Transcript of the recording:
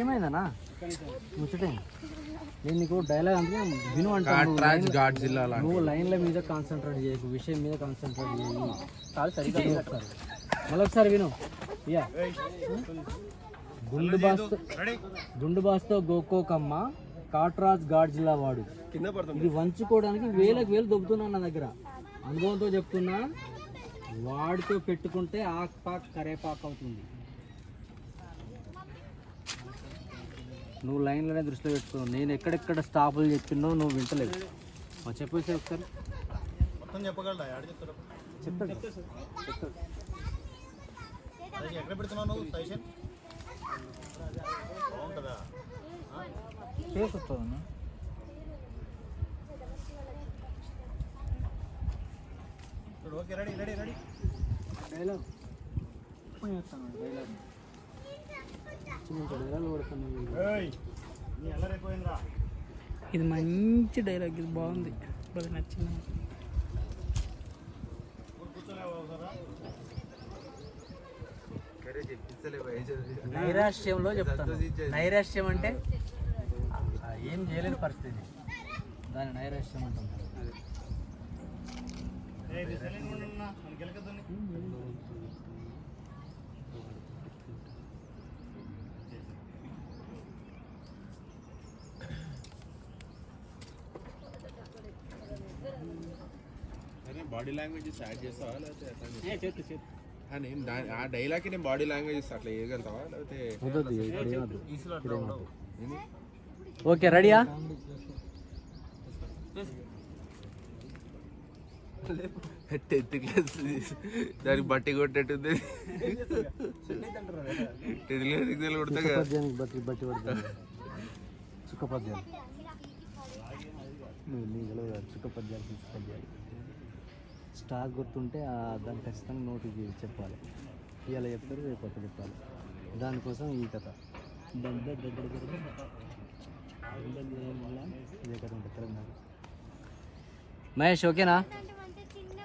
ఏమైందన్నా ముచ్చటే నేను నీకు డైలాగ్ అంటే విను అంటే నువ్వు లైన్ల మీద కాన్సన్ట్రేట్ చేయకు, విషయం మీద కాన్సన్ట్రేట్ చేయు. కాదు సరిగ్గా ఒకసారి మళ్ళీ ఒకసారి విను. యా గుండు బాస్తో గోకోకమ్మ కాట్రాజ్ గాడ్జిల్లా వాడు. ఇది వంచుకోవడానికి వేలకు వేలు దొబ్బుతున్నా నా దగ్గర, అనుభవంతో చెప్తున్నా. వాడితో పెట్టుకుంటే ఆక్పాక్ కరేపాక్ అవుతుంది. నువ్వు లైన్లోనే దృష్టిలో పెట్టుకున్నావు. నేను ఎక్కడెక్కడ స్టాపులు చెప్పినో నువ్వు వింటలేవు. చెప్పేసి ఒకసారి చెప్తాడు. ఇది మంచి డైలాగ్, ఇది బాగుంది, నచ్చింది. నైరాశ్యంలో చెప్తాను. నైరాశ్యం అంటే ఏం చేయలేని పరిస్థితి, దాని నైరాశ్యం అంటాం. బాడీ లాంగ్వేజెస్ యాడ్ చేస్తావా లేకపోతే ఆ డైలాగ్కి నేను బాడీ లాంగ్వేజెస్ అట్లా వేయగలుగుతావా లేకపోతే? ఓకే రెడీయా? టెన్త్ క్లాస్ దానికి బట్టి కొట్టేట్టుంది. బట్టి పడుతుంది చుక్కపద్యాలు, చుక్కపద్యాలు తీసుకొద్యాలు. స్టాక్ గుర్తుంటే దాన్ని ఖచ్చితంగా నోటికి చెప్పాలి. ఇవాళ చెప్తారు, రేపు కొత్త చెప్పాలి. దానికోసం ఈ కథ ఇదే కథ ఉంటుంది తెలంగాణ. మహేష్ ఓకేనా?